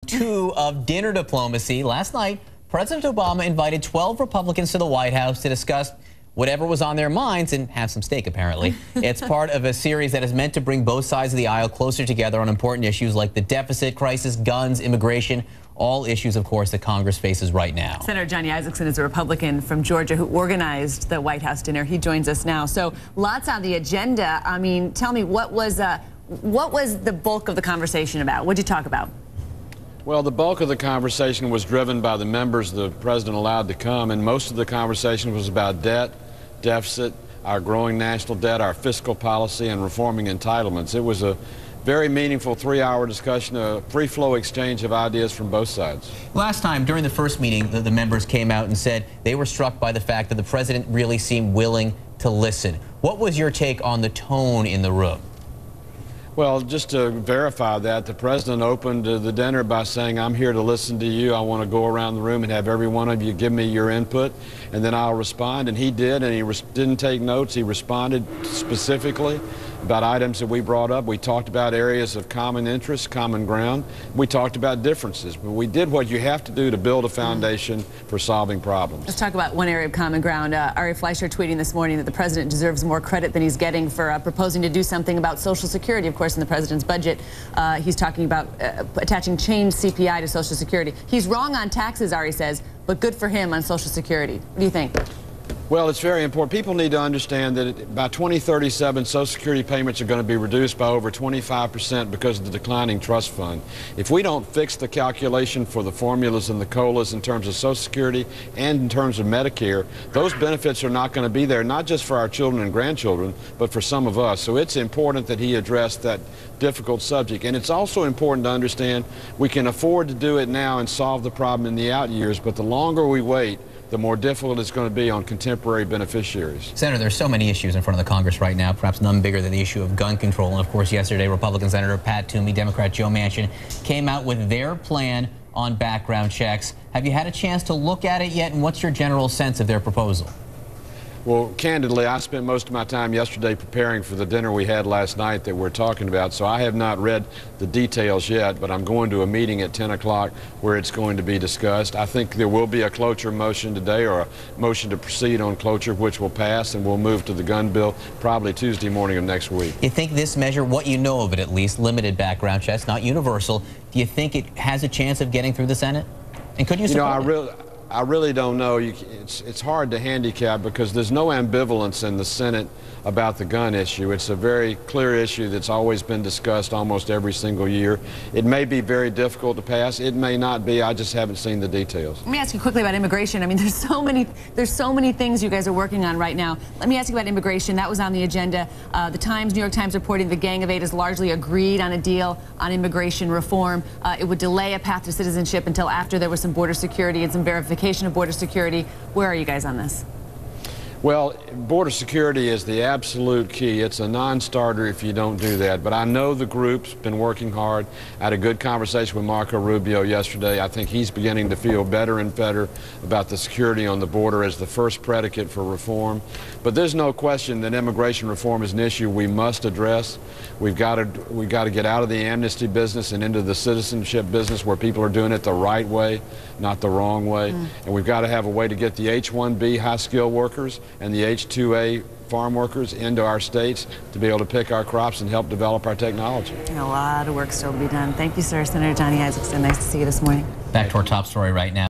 Two of dinner diplomacy. Last night, President Obama invited 12 Republicans to the White House to discuss whatever was on their minds and have some steak, apparently. It's part of a series that is meant to bring both sides of the aisle closer together on important issues like the deficit crisis, guns, immigration, all issues, of course, that Congress faces right now. Senator Johnny Isakson is a Republican from Georgia who organized the White House dinner. He joins us now. So lots on the agenda. I mean, tell me, what was the bulk of the conversation about? What did you talk about? Well, the bulk of the conversation was driven by the members the president allowed to come, and most of the conversation was about debt, deficit, our growing national debt, our fiscal policy, and reforming entitlements. It was a very meaningful 3-hour discussion, a free-flow exchange of ideas from both sides. Last time, during the first meeting, the members came out and said they were struck by the fact that the president really seemed willing to listen. What was your take on the tone in the room? Well, just to verify that, the president opened the dinner by saying, I'm here to listen to you. I want to go around the room and have every one of you give me your input, and then I'll respond. And he did, and he didn't take notes. He responded specifically about items that we brought up. We talked about areas of common interest, common ground. We talked about differences. But we did what you have to do to build a foundation for solving problems. Let's talk about one area of common ground. Ari Fleischer tweeting this morning that the president deserves more credit than he's getting for proposing to do something about Social Security. Of course, in the president's budget, he's talking about attaching changed CPI to Social Security. He's wrong on taxes, Ari says, but good for him on Social Security. What do you think? Well, it's very important. People need to understand that by 2037, Social Security payments are going to be reduced by over 25% because of the declining trust fund. If we don't fix the calculation for the formulas and the COLAs in terms of Social Security and in terms of Medicare, those benefits are not going to be there, not just for our children and grandchildren, but for some of us. So it's important that he address that difficult subject. And it's also important to understand we can afford to do it now and solve the problem in the out years, but the longer we wait, the more difficult it's going to be on contemporary beneficiaries. Senator, there's so many issues in front of the Congress right now, perhaps none bigger than the issue of gun control. And of course, yesterday, Republican Senator Pat Toomey, Democrat Joe Manchin came out with their plan on background checks. Have you had a chance to look at it yet, and what's your general sense of their proposal? Well, candidly, I spent most of my time yesterday preparing for the dinner we had last night that we're talking about, so I have not read the details yet, but I'm going to a meeting at 10 o'clock where it's going to be discussed. I think there will be a cloture motion today, or a motion to proceed on cloture, which will pass, and we'll move to the gun bill probably Tuesday morning of next week. You think this measure, what you know of it at least, limited background checks, not universal, do you think it has a chance of getting through the Senate? And could you support it? I really don't know. It's hard to handicap because there's no ambivalence in the Senate about the gun issue. It's a very clear issue that's always been discussed almost every single year. It may be very difficult to pass. It may not be. I just haven't seen the details. Let me ask you quickly about immigration. I mean, there's so many things you guys are working on right now. Let me ask you about immigration. That was on the agenda. The Times, New York Times, reporting the Gang of Eight has largely agreed on a deal on immigration reform. It would delay a path to citizenship until after there was some border security and some verification of border security. Where are you guys on this? Well, border security is the absolute key. It's a non-starter if you don't do that. But I know the group's been working hard. I had a good conversation with Marco Rubio yesterday. I think he's beginning to feel better and better about the security on the border as the first predicate for reform. But there's no question that immigration reform is an issue we must address. We've got to get out of the amnesty business and into the citizenship business where people are doing it the right way, not the wrong way. And we've got to have a way to get the H-1B high-skilled workers and the H-2A farm workers into our states to be able to pick our crops and help develop our technology. A lot of work still to be done. Thank you, sir. Senator Johnny Isakson, nice to see you this morning. Back to our top story right now.